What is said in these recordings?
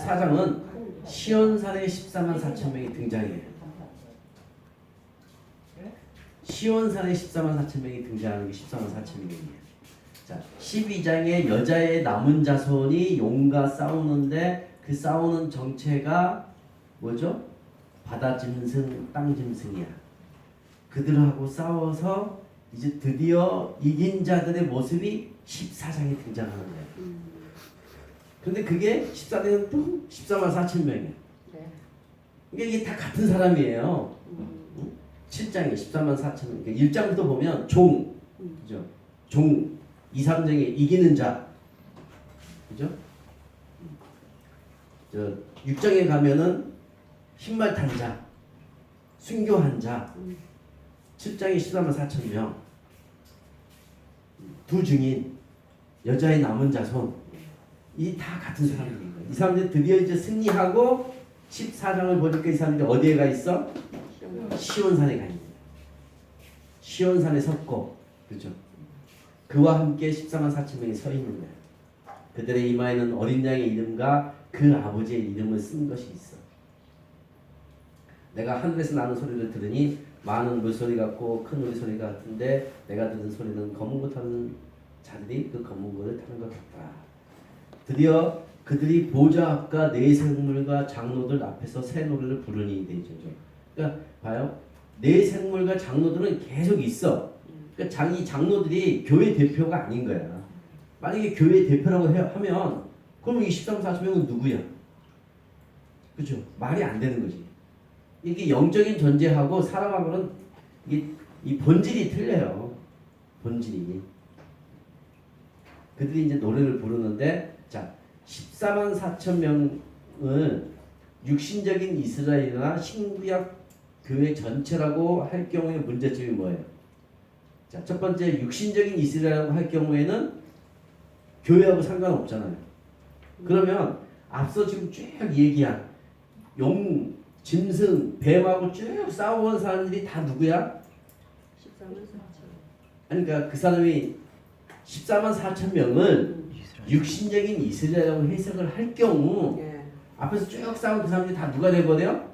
14장은 시온산에 14만 4천 명이 등장해요. 시온산에 14만 4천 명이 등장하는 게 14만 4천 명이에요. 자, 12장에 여자의 남은 자손이 용과 싸우는데 그 싸우는 정체가 뭐죠? 바다 짐승, 땅 짐승이야. 그들하고 싸워서 이제 드디어 이긴 자들의 모습이 14장에 등장하는 거예요. 근데 그게 14장은 또 14만 4천 명이에요. 이게 다 같은 사람이에요. 7장에 14만 4천 명. 그러니까 1장부터 보면 종, 그죠? 종, 2, 3장에 이기는 자, 그죠? 6장에 가면은 흰말 탄 자, 순교한 자, 7장에 14만 4천 명, 두 증인, 여자의 남은 자손, 이 다 같은 사람들인 거예요. 이 사람들이 드디어 이제 승리하고 14장을 보니까 이 사람들이 어디에 가 있어? 시온산에 가 있는 거예요. 시온산에 섰고, 그죠? 그와 함께 14만 4천 명이 서 있는 거예요. 그들의 이마에는 어린 양의 이름과 그 아버지의 이름을 쓴 것이 있어. 내가 하늘에서 나는 소리를 들으니 많은 물소리 같고 큰 우리소리 같은데 내가 들은 소리는 검은 것 타는 자들이 그 검은 것을 타는 것 같다. 드디어 그들이 보좌 앞과 네 생물과 장로들 앞에서 새 노래를 부르니 되죠. 그러니까 봐요. 네 생물과 장로들은 계속 있어. 그러니까 이 장로들이 교회 대표가 아닌 거야. 만약에 교회 대표라고 하면 그럼 이 13, 40명은 누구야? 그렇죠? 말이 안 되는 거지. 이게 영적인 존재하고 사람하고는 이 본질이 틀려요. 본질이. 그들이 이제 노래를 부르는데, 자, 14만 4천 명을 육신적인 이스라엘이나 신구약 교회 전체라고 할 경우에 문제점이 뭐예요? 자, 첫 번째 육신적인 이스라엘이라고 할 경우에는 교회하고 상관없잖아요. 그러면 앞서 지금 쭉 얘기한 용, 짐승, 뱀하고 쭉 싸워온 사람들이 다 누구야? 14만 4천. 아니, 그러니까 그 사람이 14만 4천 명을 육신적인 이스라엘이라고 해석을 할 경우 앞에서 쭉 싸운 그 사람들이 다 누가 돼버려?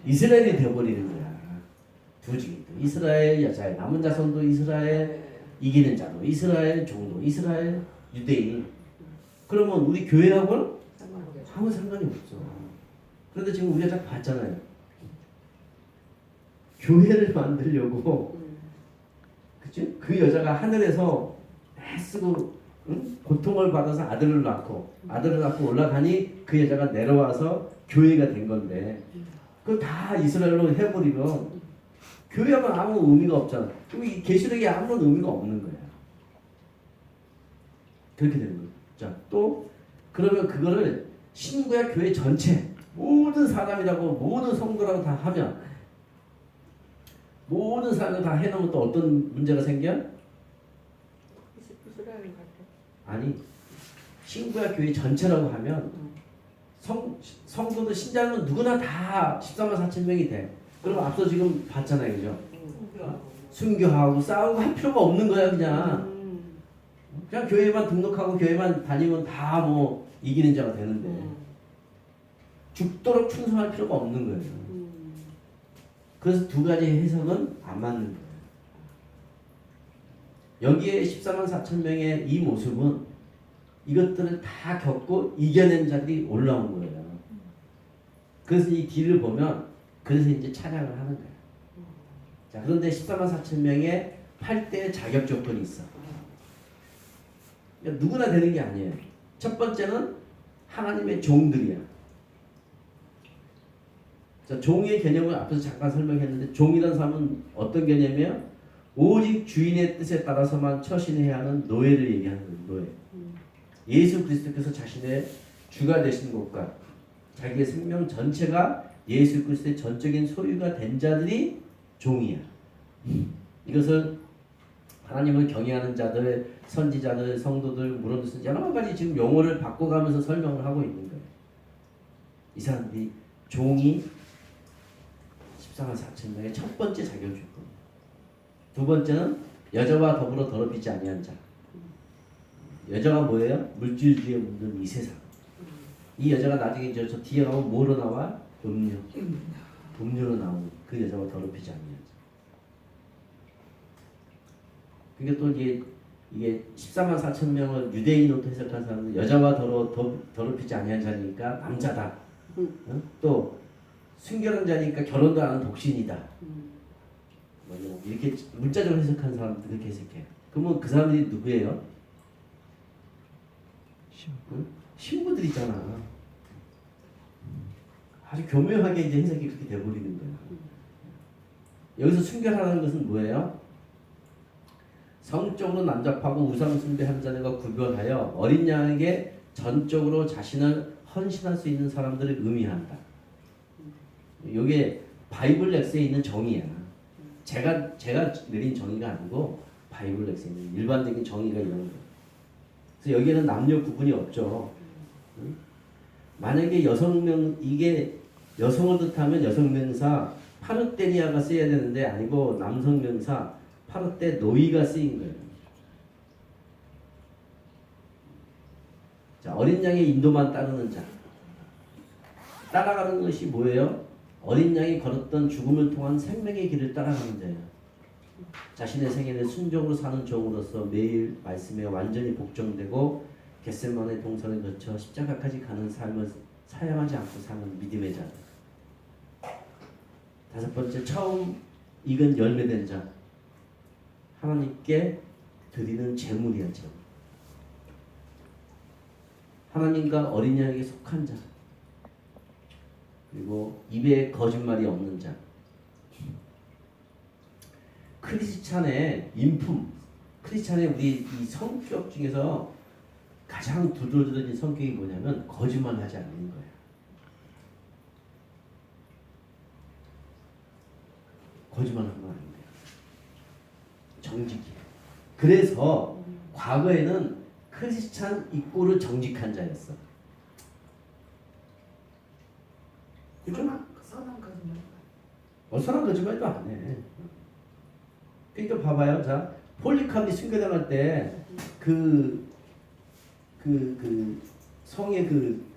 이스라엘이 돼버리는 거야. 두 증인도 이스라엘, 여자의 남은 자손도 이스라엘, 이기는 자도 이스라엘, 종도 이스라엘, 유대인. 그러면 우리 교회하고는 아무 상관이 없어. 그런데 지금 우리가 딱 봤잖아요. 교회를 만들려고, 그치? 그 여자가 하늘에서 애쓰고 고통을 받아서 아들을 낳고 올라가니 그 여자가 내려와서 교회가 된 건데, 그거 다 이스라엘로 해버리면 교회하고는 아무 의미가 없잖아. 그럼 이 계시록에 아무런 의미가 없는 거야. 그렇게 되는 거예요. 자, 또 그러면 그거를 신구약 교회 전체 모든 사람이라고 모든 성도라고 다 하면 모든 사람을 다 해놓으면 또 어떤 문제가 생겨? 이스라엘 같아. 아니, 신구약 교회 전체라고 하면 성도들 신자는 누구나 다 14만 4천 명이 돼. 그럼 앞서 지금 봤잖아요, 그죠? 순교하고 싸우고 할 필요가 없는 거야, 그냥. 그냥 교회만 등록하고 교회만 다니면 다 뭐 이기는 자가 되는데 죽도록 충성할 필요가 없는 거예요. 그래서 두 가지 해석은 안 맞는 거예요. 여기에 14만 4천 명의 이 모습은 이것들을 다 겪고 이겨낸 자들이 올라온 거예요. 그래서 이 뒤를 보면 그래서 이제 찬양을 하는 거예요. 자, 그런데 14만 4천 명의 8대 자격 조건이 있어. 그러니까 누구나 되는 게 아니에요. 첫 번째는 하나님의 종들이야. 자, 종의 개념을 앞에서 잠깐 설명했는데 종이라는 사람은 어떤 개념이에요? 오직 주인의 뜻에 따라서만 처신해야 하는 노예를 얘기하는 거예요. 노예. 예수 그리스도께서 자신의 주가 되신 것과 자기의 생명 전체가 예수 그리스도의 전적인 소유가 된 자들이 종이야. 이것을 하나님을 경외하는 자들, 선지자들, 성도들, 물론도 여러 가지 지금 용어를 바꿔가면서 설명을 하고 있는 거예요. 이 사람들이 종이 14만 4천 명의 첫 번째 자격 조건. 두 번째는 여자와 더불어 더럽히지 아니한 자. 여자가 뭐예요? 물질주의에 묻는 이 세상. 이 여자가 나중에 저 뒤에 가면 뭐로 나와? 음료. 음료로 나오는 그 여자가 더럽히지 않는 여자. 그러니까 또 이게 14만 4천 명을 유대인으로 해석한 사람은 여자와 더럽히지 아니한 자니까 남자다. 응? 또 순결한 자니까 결혼도 안 하는 독신이다. 뭐 이렇게 문자적으로 해석한 사람들 그렇게 해석해요. 그러면 그 사람들이 누구예요? 응? 신부들이잖아. 아주 교묘하게 이제 해석이 그렇게 돼버리는 거야. 여기서 순결하다는 것은 뭐예요? 성적으로 남잡하고 우상 숭배하는 자들과 구별하여 어린 양에게 전적으로 자신을 헌신할 수 있는 사람들을 의미한다. 이게 바이블 렉스에 있는 정의야. 제가 내린 정의가 아니고 바이블 렉스에 있는 일반적인 정의가 이런 거예요. 그래서 여기에는 남녀 구분이 없죠. 응? 만약에 이게 여성을 뜻하면 여성명사 파르테니아가 쓰여야 되는데 아니고 남성명사 파르테 노이가 쓰인 거예요. 자, 어린 양의 인도만 따르는 자. 따라가는 것이 뭐예요? 어린 양이 걸었던 죽음을 통한 생명의 길을 따라가는 자예요. 자신의 생애를 순종으로 사는 종으로서 매일 말씀에 완전히 복종되고 겟세마네 동산을 거쳐 십자가까지 가는 삶을 사양하지 않고 사는 믿음의 자. 다섯 번째, 처음 익은 열매된 자. 하나님께 드리는 제물이야, 제물. 하나님과 어린 양에게 속한 자. 그리고 입에 거짓말이 없는 자. 크리스찬의 인품, 크리스찬의 우리 이 성격 중에서 가장 두드러진 성격이 뭐냐면 거짓말하지 않는 거예요. 거짓말하면 안 돼요. 정직해. 그래서 과거에는 크리스찬 이꼬르 정직한 자였어. 그죠? 선한 거짓말. 선한 거짓말도 안 해. 그러니까 봐봐요. 자, 폴리카비 순교당할 때 성의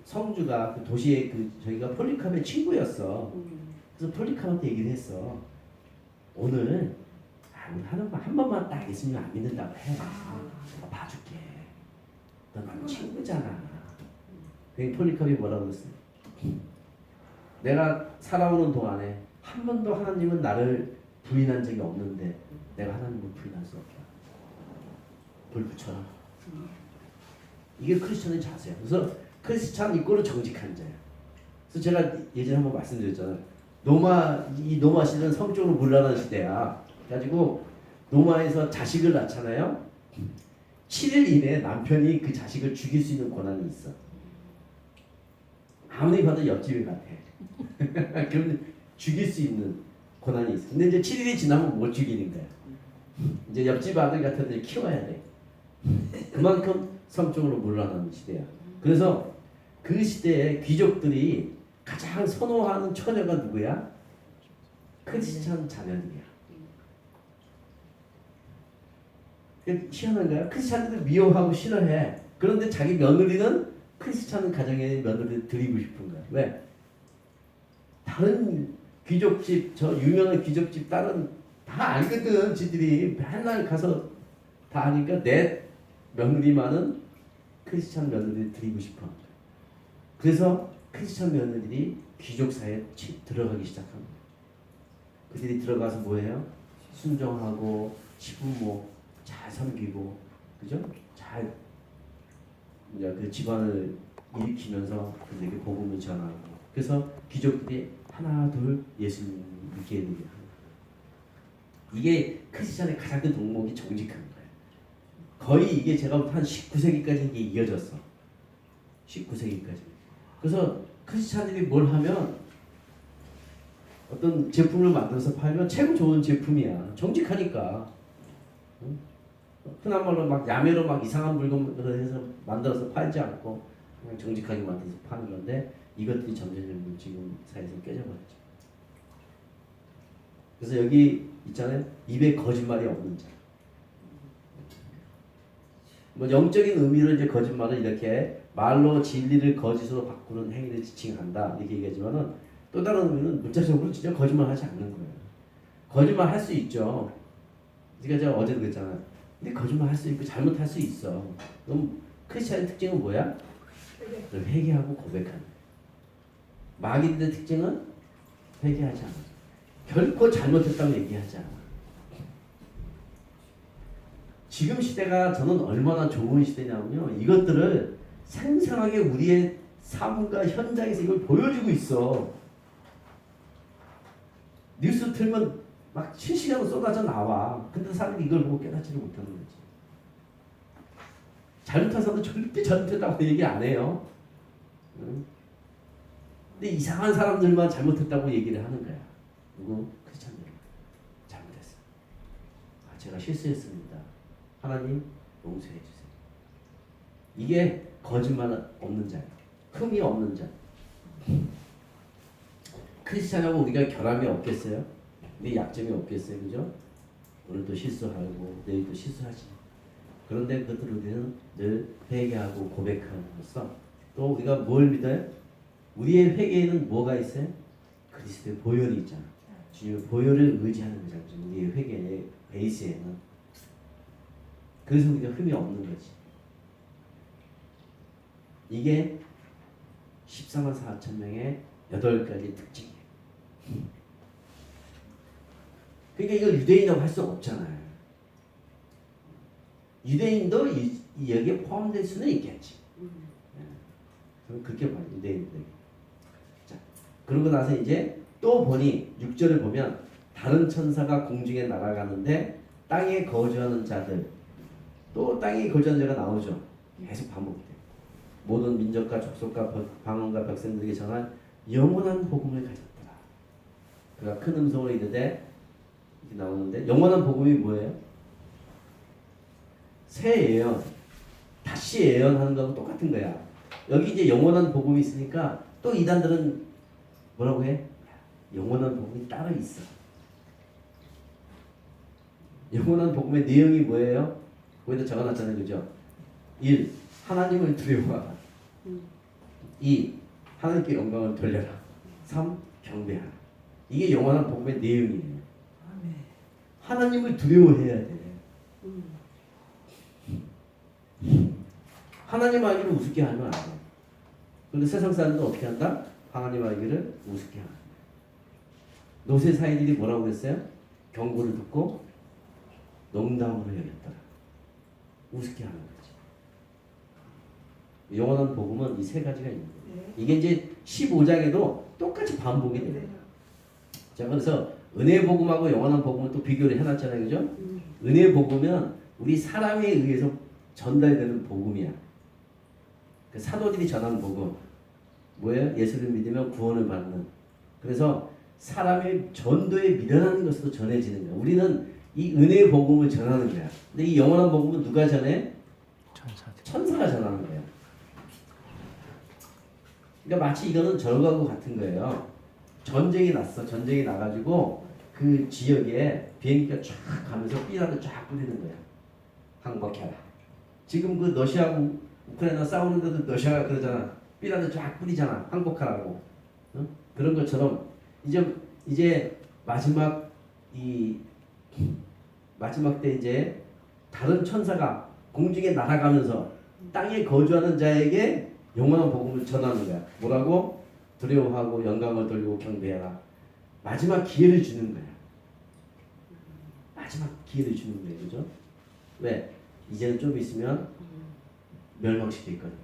성주가 그 도시의 저희가 폴리카비의 친구였어. 그래서 폴리카한테 얘기를 했어. 오늘 하는 거 한 번만 딱 있으면 안 믿는다고 해. 내가 봐줄게. 너 나랑 친구잖아. 그러니까 폴리카비 뭐라고 그랬어? 내가 살아오는 동안에 한 번도 하나님은 나를 부인한 적이 없는데 내가 하나님을 부인할 수 없다. 불 붙여라. 이게 크리스천의 자세야. 그래서 크리스천 이꼬르 정직한 자야. 그래서 제가 예전에 한번 말씀드렸잖아요. 노마 시대는 성적으로 문란한 시대야. 그래가지고 노마에서 자식을 낳잖아요. 7일 이내에 남편이 그 자식을 죽일 수 있는 권한이 있어. 아무리 봐도 옆집인 같아. 그럼 죽일 수 있는 권한이 있어. 근데 이제 7일이 지나면 못 죽이는 거야. 이제 옆집 아들 같은 애들 키워야 돼. 그만큼 성적으로 문란한 시대야. 그래서 그 시대에 귀족들이 가장 선호하는 처녀가 누구야? 크리스찬 자녀들이야. 희한한 거야. 크리스찬들을 미워하고 싫어해. 그런데 자기 며느리는 크리스찬 가정의 며느리를 드리고 싶은 거야. 왜? 다른 귀족집, 저 유명한 귀족집 딸은 다 알거든. 지들이 맨날 가서 다 아니까 내 며느리만은 크리스찬 며느리를 드리고 싶어. 그래서 크리스찬 며느리들이 귀족 사회에 들어가기 시작합니다. 그들이 들어가서 뭐해요? 순종하고 시부모 잘 섬기고, 그죠? 잘 이제 그 집안을 일으키면서 그들에게 복음을 전하고. 그래서 귀족들이 하나 둘 예수님 믿게 되게 합니다. 이게 크리스찬의 가장 큰 덕목이 정직한 거예요. 거의 이게 제가 한 19세기까지 이게 이어졌어. 19세기까지. 그래서 크리스찬들이 뭘 하면 어떤 제품을 만들어서 팔면 최고 좋은 제품이야. 정직하니까. 응? 흔한 말로 막 야매로 막 이상한 물건을 해서 만들어서 팔지 않고 그냥 정직하게 만들어서 파는 건데 이것들이 점점 지금 사회에서 깨져버렸죠. 그래서 여기 있잖아요. 입에 거짓말이 없는 자. 뭐 영적인 의미로 이제 거짓말을 이렇게 말로 진리를 거짓으로 바꾸는 행위를 지칭한다 이렇게 얘기하지만은 또 다른 의미는 문자적으로 진짜 거짓말하지 않는 거예요. 거짓말 할 수 있죠. 그러니까 제가 어제도 그랬잖아요. 근데 거짓말 할 수 있고 잘못할 수 있어. 그럼 크리스찬의 특징은 뭐야? 회개하고 고백하는. 마귀들의 특징은 회개하지 않아. 결코 잘못했다고 얘기하지 않아. 지금 시대가 저는 얼마나 좋은 시대냐면요. 이것들을 생생하게 우리의 삶과 현장에서 이걸 보여주고 있어. 뉴스 틀면 막 실시간으로 쏟아져 나와. 근데 사람들이 이걸 보고 깨닫지를 못하는 거지. 잘못한 사람은 절대 잘못했다고 얘기 안 해요. 응? 근데 이상한 사람들만 잘못했다고 얘기를 하는 거야. 누구? 크리스찬들. 잘못했어. 아, 제가 실수했습니다. 하나님 용서해 주세요. 이게 거짓말 없는 자예요. 흠이 없는 자. 크리스찬하고 우리가 결함이 없겠어요? 우리 약점이 없겠어요? 그죠? 오늘도 실수하고 내일도 실수하지. 그런데 그것들 우리는 늘 회개하고 고백함으로써 또 우리가 뭘 믿어요? 우리의 회개에는 뭐가 있어요? 그리스도의 보혈이 있잖아. 주님의 보혈을 의지하는 거잖아. 우리의 회개의 베이스에는. 그래서 우리가 흠이 없는 거지. 이게 14만 4천 명의 8가지 특징이에요. 그러니까 이걸 유대인이라고 할 수 없잖아요. 유대인도 여기에 포함될 수는 있겠지. 저는 그렇게 봐요. 유대인들. 자, 그러고 나서 이제 또 보니 6절을 보면 다른 천사가 공중에 날아가는데 땅에 거주하는 자들 또 땅에 거주하는 자가 나오죠. 계속 반복돼요. 모든 민족과 족속과 방언과 백성들에게 전한 영원한 복음을 가졌더라. 그가 큰 음성으로 이르되 이렇게 나오는데 영원한 복음이 뭐예요? 새 예언, 다시 예언하는 거하고 똑같은 거야. 여기 이제 영원한 복음이 있으니까 또 이단들은 뭐라고 해? 영원한 복음이 따로 있어. 영원한 복음의 내용이 뭐예요? 거기다 적어놨잖아요, 그죠? 1. 하나님을 두려워하라. 2. 하나님께 영광을 돌려라. 3. 경배하라. 이게 영원한 복음의 내용이에요. 하나님을 두려워해야 돼. 하나님 알기를 우습게 하면 안 돼. 그런데 세상 사람들은 어떻게 한다? 하나님 알기를 우습게 한다. 노새 사이들이 뭐라고 그랬어요? 경고를 듣고 농담으로 여겼더라. 우습게 하는 거지. 영원한 복음은 이 세 가지가 있는 거예요. 이게 이제 15장에도 똑같이 반복이 돼요. 자, 그래서 은혜 복음하고 영원한 복음을 또 비교를 해놨잖아요, 그죠? 은혜 복음은 우리 사람에 의해서 전달되는 복음이야. 그 사도들이 전하는 복음 뭐예요? 예수를 믿으면 구원을 받는. 그래서 사람의 전도에 미련한 것으로 전해지는 거야. 우리는 이 은혜의 복음을 전하는 거야. 근데 이 영원한 복음은 누가 전해? 천사가 전하는 거야. 그러니까 마치 이거는 절과하고 같은 거예요. 전쟁이 났어. 전쟁이 나가지고 그 지역에 비행기가 쫙 가면서 삐라를 쫙 뿌리는 거야. 항복해라. 지금 그 러시아하고 우크라이나 싸우는데도 러시아가 그러잖아. 삐라를 쫙 뿌리잖아. 항복하라고. 응? 그런 것처럼 이제 마지막 때 이제 다른 천사가 공중에 날아가면서 땅에 거주하는 자에게 영원한 복음을 전하는 거야. 뭐라고? 두려워하고 영광을 돌리고 경배하라. 마지막 기회를 주는 거야. 마지막 기회를 주는 거예요. 그죠? 왜? 이제는 좀 있으면 멸망시킬 거니까.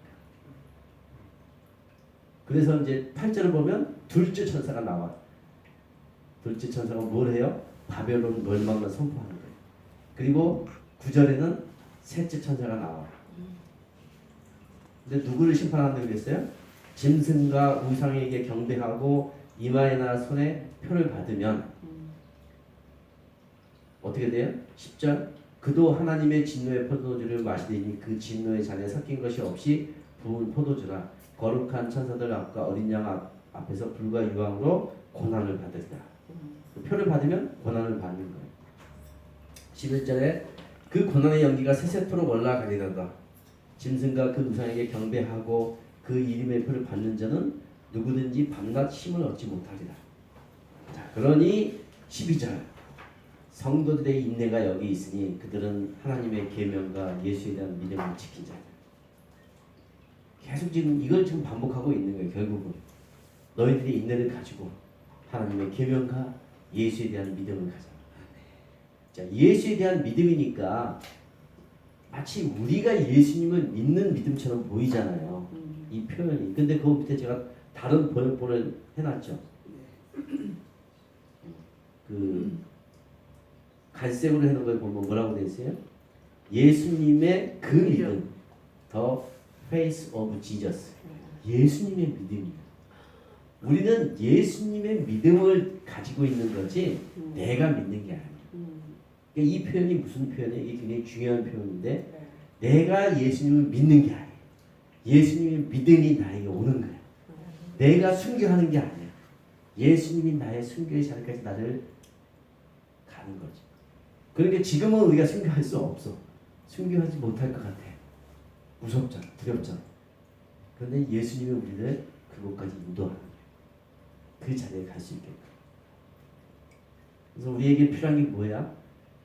그래서 이제 8절을 보면 둘째 천사가 나와. 둘째 천사가 뭘 해요? 바벨론 멸망을 선포하는 거예요. 그리고 9절에는 셋째 천사가 나와. 근데 누구를 심판한다고 그랬어요? 짐승과 우상에게 경배하고 이마에나 손에 표를 받으면 어떻게 돼요? 10절 그도 하나님의 진노의 포도주를 마시더니 그 진노의 잔에 섞인 것이 없이 부은 포도주라. 거룩한 천사들 앞과 어린 양 앞에서 불과 유황으로 고난을 받으리라. 그 표를 받으면 고난을 받는 거예요. 11절에 그 고난의 연기가 세세토록 올라가리로다. 짐승과 그 우상에게 경배하고 그 이름의 표를 받는 자는 누구든지 밤낮 힘을 얻지 못하리라. 자, 그러니 12절 성도들의 인내가 여기 있으니 그들은 하나님의 계명과 예수에 대한 믿음을 지킨 자다. 계속 지금 이걸 지금 반복하고 있는 거예요. 결국은 너희들이 인내를 가지고 하나님의 계명과 예수에 대한 믿음을 가져. 자, 예수에 대한 믿음이니까 마치 우리가 예수님을 믿는 믿음처럼 보이잖아요. 이 표현이. 근데 그 밑에 제가 다른 번역본을 해놨죠. 그 갈색으로 해놓은 걸 보면 뭐라고 되어 있어요? 예수님의 그 믿음, the faith of Jesus. 예수님의 믿음이에요. 우리는 예수님의 믿음을 가지고 있는 거지 내가 믿는 게 아니에요. 그러니까 이 표현이 무슨 표현이에요? 이게 굉장히 중요한 표현인데 내가 예수님을 믿는 게 아니에요. 예수님의 믿음이 나에게 오는 거예요. 내가 순교하는 게 아니야. 예수님이 나의 순교의 자리까지 나를 가는 거죠. 그러니까 지금은 우리가 순교할 수 없어. 순교하지 못할 것 같아. 무섭잖아. 두렵잖아. 그런데 예수님이 우리를 그곳까지 인도하는 거예요. 그 자리에 갈 수 있게끔. 그래서 우리에게 필요한 게 뭐야?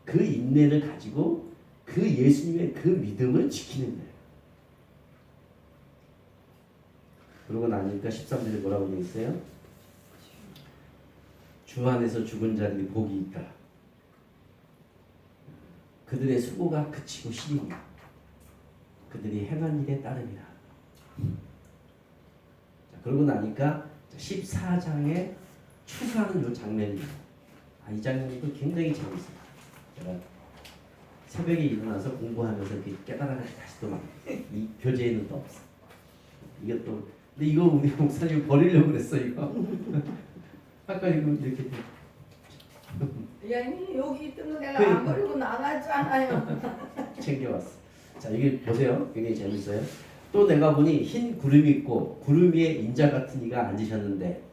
그 인내를 가지고 그 예수님의 그 믿음을 지키는 거예요. 그러고 나니까 13절에 뭐라고 되어 있어요? 주 안에서 죽은 자들이 복이 있다. 그들의 수고가 그치고 시리니 그들이 행한 일에 따름이라. 자, 그러고 나니까 14장에 추수하는 이 장면입니다. 이 장면도 굉장히 재밌어요. 제가 새벽에 일어나서 공부하면서 이렇게 깨달아가지고 다시 또 막 이 교재에는 또 없어. 이게 또 근데 이거 우리 목사님 버리려고 그랬어 이거. 아까 이거 이렇게 아니 여기 있던 거 내가 그러니까. 안 버리고 나갔잖아요. 챙겨왔어. 자, 이게 보세요. 굉장히 재밌어요. 또 내가 보니 흰 구름이 있고 구름 위에 인자 같은 이가 앉으셨는데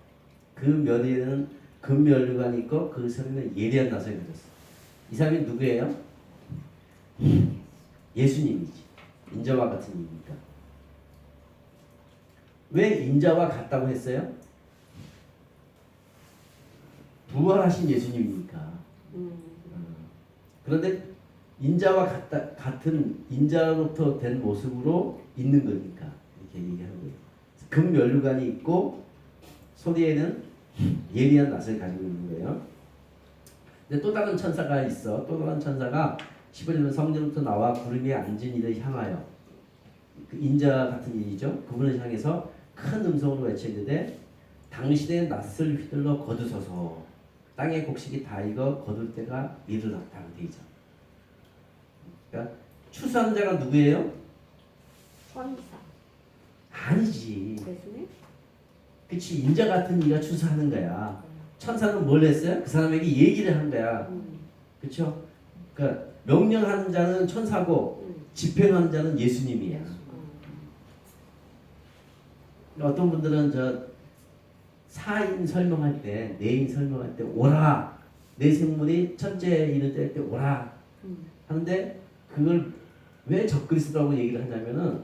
그 면에는 금면류관이 있고 그 손에는 예리한 나선이 있었어. 이 사람이 누구예요? 예수님이지. 인자와 같은 이니까. 왜 인자와 같다고 했어요? 부활하신 예수님이니까. 그런데 인자와 같은 인자로부터 된 모습으로 있는 거니까 이렇게 얘기하는 거예요. 금면류관이 있고 소리에는 예리한 낯을 가지고 있는 거예요. 근데 또 다른 천사가 있어. 또 다른 천사가 15절은 성전부터 나와 구름 위에 앉은 이를 향하여 그 인자 같은 일이죠. 그분을 향해서 큰 음성으로 외치는데 당신의 낯을 휘둘러 거두소서 땅의 곡식이 다 익어 거둘 때가 이르렀다고 되어 있죠. 그러니까 추수하는 자가 누구예요? 천사. 아니지. 예수님? 그치. 인자 같은 이가 추수하는 거야. 천사는 뭘 했어요? 그 사람에게 얘기를 한 거야. 그쵸? 그러니까 명령하는 자는 천사고 집행하는 자는 예수님이야. 어떤 분들은 저 사인 설명할 때, 내인 설명할 때 오라. 내 생물이 첫째 인을 뗄 때 오라. 하는데 그걸 왜 적그리스도라고 얘기를 하냐면은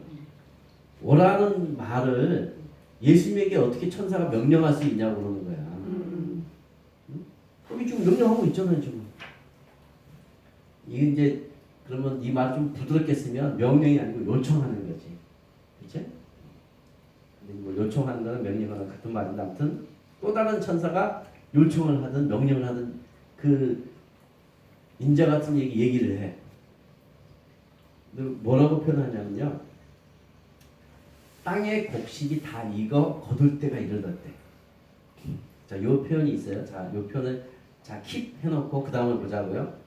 오라는 말을 예수님에게 어떻게 천사가 명령할 수 있냐고 그러는 거야. 여기 지금 명령하고 있잖아요, 지금. 이게 이제 그러면 이 말 좀 부드럽게 쓰면 명령이 아니고 요청하는 거지. 그치? 근데 뭐 요청하는 거는 명령하는 같은 말인데 아무튼 또 다른 천사가 요청을 하든 명령을 하든 그 인자 같은 얘기를 해. 근데 뭐라고 표현하냐면요. 땅의 곡식이 다 익어 거둘 때가 이르렀대. 자, 요 표현이 있어요. 자, 요 표현을 자, 킵 해놓고 그 다음을 보자고요.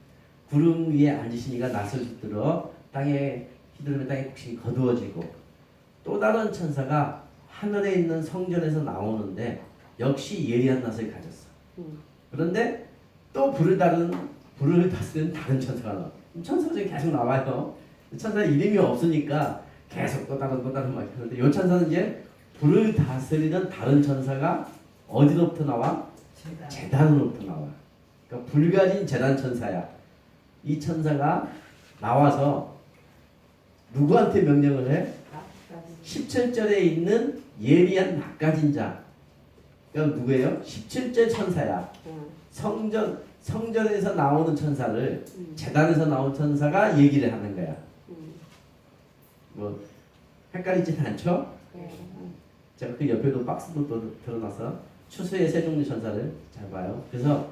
구름 위에 앉으시니가 낯을 휘둘러 땅에 휘두르면 땅의 곡식이 거두어지고 또 다른 천사가 하늘에 있는 성전에서 나오는데 역시 예리한 낯을 가졌어. 그런데 또 불을 다스리는 다른 천사가 나와. 천사가 저기 계속 나와요. 천사 이름이 없으니까 계속 또 다른 막 하는데 이 천사는 이제 불을 다스리는 다른 천사가 어디로부터 나와? 제단으로부터 나와. 그러니까 불 가진 제단 천사야. 이 천사가 나와서 누구한테 명령을 해? 나까지. 17절에 있는 예리한 낚아진 자. 그럼 누구예요? 17절 천사야. 성전에서 나오는 천사를 제단에서 나온 천사가 얘기를 하는 거야. 뭐 헷갈리진 않죠? 제가 그 옆에도 박스도 또 들어놔서 추수의 세 종류 천사를 잘 봐요. 그래서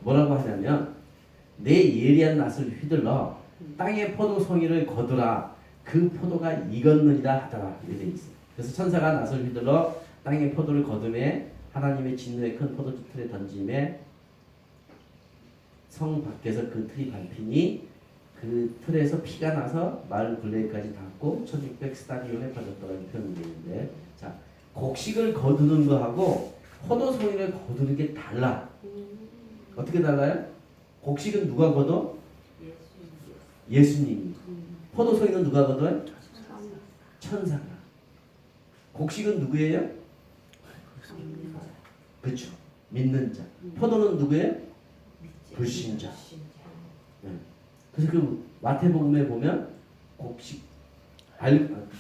뭐라고 하냐면 내 예리한 낫을 휘둘러 땅의 포도송이를 거두라. 그 포도가 익었느니라 하더라. 이렇게 돼 있어요. 그래서 천사가 낫을 휘둘러 땅의 포도를 거둠에 하나님의 진노의 큰 포도주 틀에 던짐에 성 밖에서 그 틀이 밟히니 그 틀에서 피가 나서 마을 굴레까지 닿고 1600 스타디움에 빠졌다는 표현이 되는데, 자, 곡식을 거두는 거하고 포도송이를 거두는 게 달라. 어떻게 달라요? 곡식은 누가 거둬? 예수님이. 포도송이는 누가 거둬요? 천사가. 곡식은 누구예요? 그렇죠. 믿는 자. 포도는 누구예요? 불신자. 그래서 그 마태복음에 보면 곡식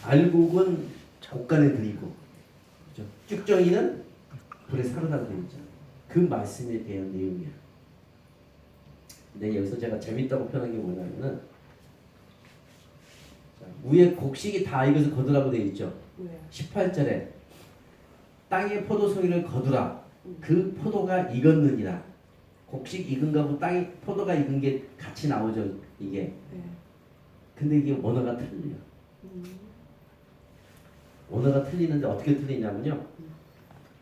알곡은 곡간에 들이고, 그렇죠? 쭉정이는 불에 사르다 되어 있죠. 그 말씀에 대한 내용이야. 근데 여기서 제가 재밌다고 표현한 게 뭐냐면은, 위에 곡식이 다 익어서 거두라고 되어 있죠. 18절에 땅의 포도송이를 거두라. 그 포도가 익었느니라. 곡식 익은 거하고 땅이 포도가 익은 게 같이 나오죠. 이게. 근데 이게 원어가 틀려요. 원어가 틀리는데 어떻게 틀리냐면요.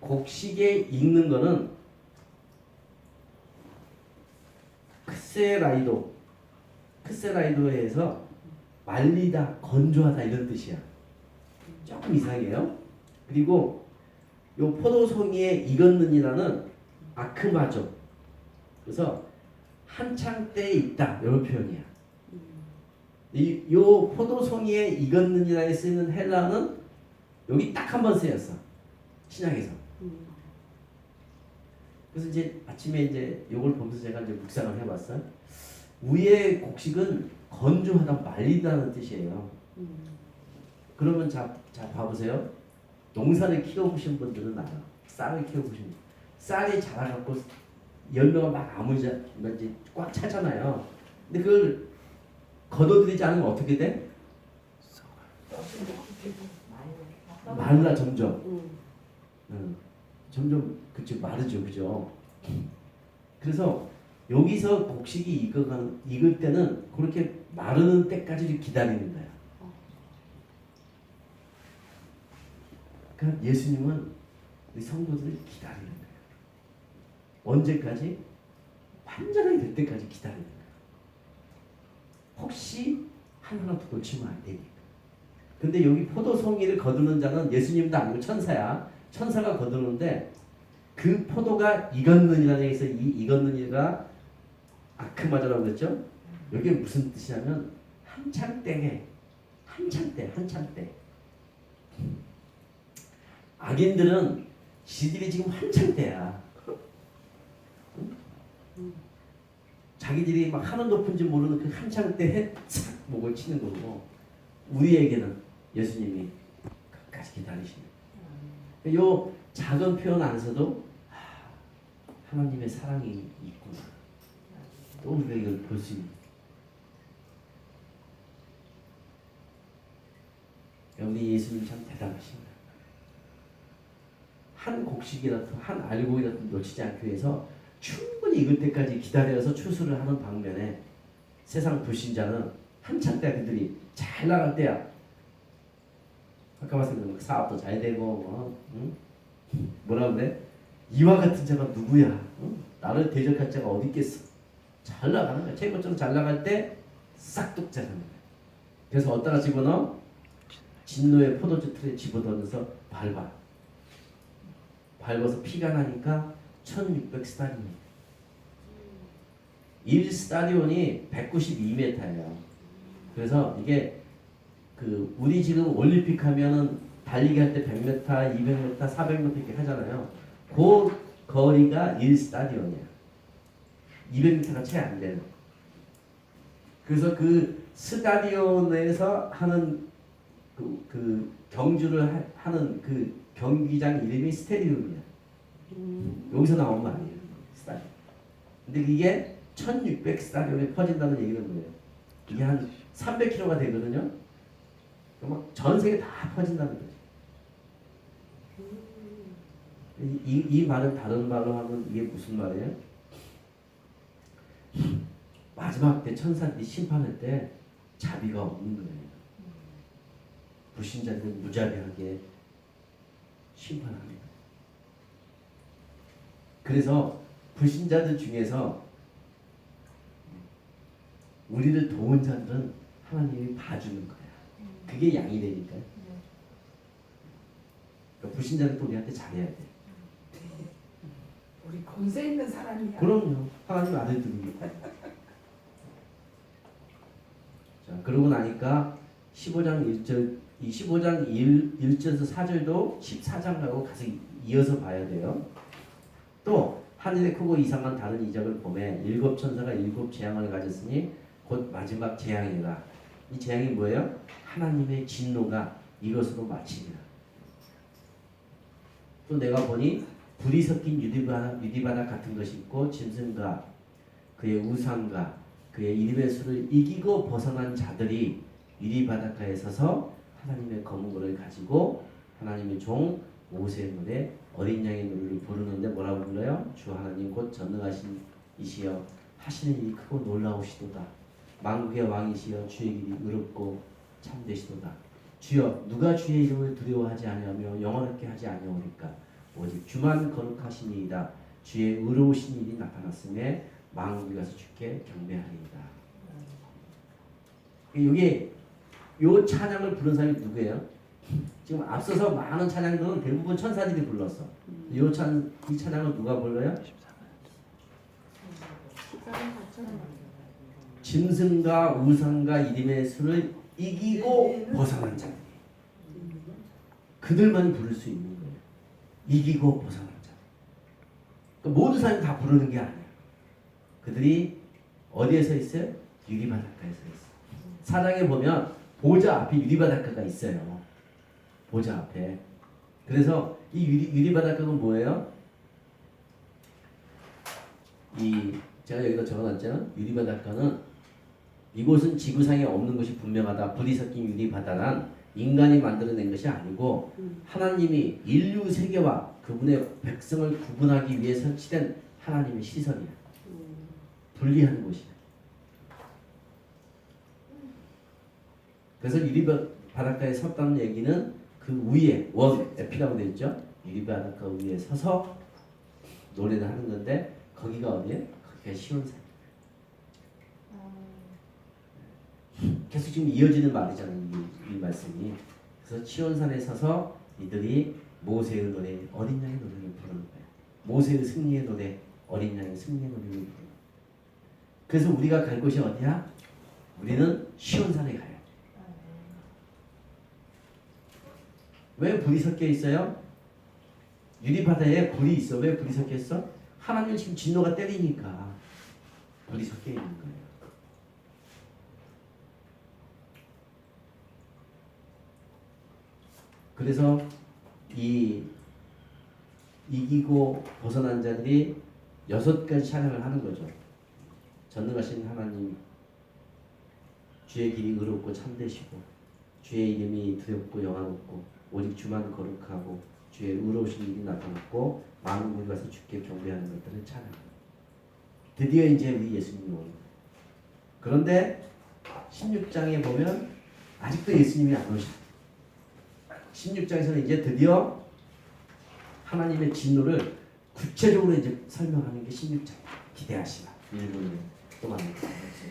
곡식에 익는 거는 크세라이도에서 말리다, 건조하다 이런 뜻이야. 조금 이상해요. 그리고 요 포도송이에 익었느니라는 아크마죠. 그래서 한창 때에 있다 이런 표현이야. 요 포도송이에 익었느니라에 쓰이는 헬라어는 여기 딱 한 번 쓰였어. 신약에서. 그래서 이제 아침에 이제 요걸 보면서 제가 이제 묵상을 해봤어. 위의 곡식은 건조하다, 말리다는 뜻이에요. 그러면 자 봐보세요. 농사를 키워보신 분들은 알아. 쌀을 키워보신 분. 쌀이 자라갖고 열매가 막 아물자 이제 꽉 차잖아요. 근데 그걸 걷어들이지 않으면 어떻게 돼? 말라 점점. 점점 그쵸 마르죠, 그죠? 그래서 여기서 곡식이 익을 때는 그렇게 마르는 때까지 기다리는 거야. 그러니까 예수님은 우리 성도들을 기다리는 거야. 언제까지? 완전하게 될 때까지 기다리는 거야. 혹시 하나라도 놓치면 안 되니까. 근데 여기 포도송이를 거두는 자는 예수님도 아니고 천사야. 천사가 거두는데 그 포도가 익었느니라는 데서 이 익었느니가 아크마자라고 그랬죠? 여기 무슨 뜻이냐면 한창 때. 악인들은 지들이 지금 한창 때야. 자기들이 막 하는 높은지 모르는 그 한창 때에 싹 목을 치는 거고, 우리에게는 예수님이 끝까지 기다리시는. 요 작은 표현 안에서도 하나님의 사랑이 있구나. 또 우리가 이걸 볼 수 있는. 우리 예수님 참 대단하십니다. 한 곡식이라도 한 알곡이라도 놓치지 않기 위해서 충분히 익을 때까지 기다려서 추수를 하는 방면에 세상 불신자는 한참 때 그들이 잘 나갈 때야. 아까 말씀드린 사업도 잘 되고 뭐라 그래? 이와 같은 자가 누구야? 나를 대적할 자가 어디 있겠어? 잘 나가는 거야. 최고처럼 잘 나갈 때 싹둑 자라는 거야. 그래서 어디다가 집어넣어? 진노의 포도주 틀에 집어넣어서 밟아서 피가 나니까 1600 스타디온. 1 스타디온이 192m예요. 그래서 이게 그 우리 지금 올림픽 하면은 달리기 할 때 100m, 200m, 400m 이렇게 하잖아요. 그 거리가 1 스타디온이야. 200m가 채 안 돼요. 그래서 그 스타디온에서 하는 그 경주를 하는 그 경기장 이름이 스테디움이야. 여기서 나온 말이에요. 스타디움. 근데 이게 1600 스타디움에 퍼진다는 얘기는 뭐예요? 이게 한 300km가 되거든요. 막 전 세계 다 퍼진다는 거죠. 이 말은 다른 말로 하면 이게 무슨 말이에요? 마지막 때 천사들이 심판할 때 자비가 없는 거예요. 불신자들은 무자비하게 심판합니다. 그래서 불신자들 중에서 우리를 도운 자들은 하나님이 봐주는 거야. 그게 양이 되니까요. 그러니까 불신자들 또 우리한테 잘해야 돼. 우리 권세 있는 사람이야. 그럼요. 하나님 아들들이니까. 자, 그러고 나니까 15장 1절, 이 15장 1절에서 4절도 14장하고 가서 이어서 봐야 돼요. 또 하늘에 크고 이상한 다른 이적을 보매 일곱 천사가 일곱 재앙을 가졌으니 곧 마지막 재앙이라. 이 재앙이 뭐예요? 하나님의 진노가 이것으로 마치리라. 또 내가 보니 불이 섞인 유리바닥 같은 것이 있고 짐승과 그의 우상과 그의 이름의 수를 이기고 벗어난 자들이 유리바닷가에 서서 하나님의 검은 고를 가지고 하나님의 종 모세의 노래 어린 양의 노래를 부르는데 뭐라고 불러요? 주 하나님 곧 전능하신 이시여 하시는 일이 크고 놀라우시도다. 만국의 왕이시여 주의 길이 의롭고 참되시도다. 주여 누가 주의 이름을 두려워하지 아니하며 영원하게 하지 아니하오리까. 오직 주만 거룩하시니이다. 주의 의로우신 일이 나타났음에 만국이 가서 주께 경배하리이다. 이게 요 찬양을 부른 사람이 누구예요? 지금 앞서서 많은 찬양들은 대부분 천사들이 불렀어. 이 찬양을 누가 불러요? 짐승과 우상과 이름의 수를 이기고 벗어난 자들. 그들만 부를 수 있는 거예요. 이기고 벗어난 자들. 그러니까 모든 사람이 다 부르는 게 아니야. 그들이 어디에서 있어요? 유리바닷가에서 있어요. 사장에 보면 보좌 앞에 유리바닷가가 있어요. 보좌 앞에. 그래서 이 유리바닷가가 뭐예요? 제가 여기다 적어놨잖아요. 유리바닷가는 이곳은 지구상에 없는 것이 분명하다. 불이 섞인 유리바다란 인간이 만들어낸 것이 아니고 하나님이 인류 세계와 그분의 백성을 구분하기 위해 설치된 하나님의 시설이야. 분리하는 곳이야. 그래서 유리바닷가에 섰다는 얘기는 그 위에 에피라고 되어 있죠. 유리바닷가 위에 서서 노래를 하는 건데 거기가 어디에? 거기가 시온산. 계속 지금 이어지는 말이잖아요. 이 말씀이. 그래서 시온산에 서서 이들이 모세의 노래, 어린 양의 노래를 부르는 거예요. 모세의 승리의 노래, 어린 양의 승리의 노래를 부르는 거예요. 그래서 우리가 갈 곳이 어디야? 우리는 시온산에 가요. 왜 불이 섞여 있어요? 유리바다에 불이 있어. 왜 불이 섞여 있어? 하나님 지금 진노가 때리니까 불이 섞여 있는 거예요. 그래서 이기고 벗어난 자들이 6가지 찬양을 하는 거죠. 전능하신 하나님, 주의 길이 의롭고 참되시고 주의 이름이 두렵고 영화롭고 오직 주만 거룩하고 주의 의로우신 일이 나타났고 만국에 가서 주께 경배하는 것들을 찬양합니다. 드디어 이제 우리 예수님이 오는 거예요. 그런데 16장에 보면 아직도 예수님이 안 오셔요. 16장에서는 이제 드디어 하나님의 진노를 구체적으로 이제 설명하는 게 16장. 기대하시라. 1분에 또 만나요.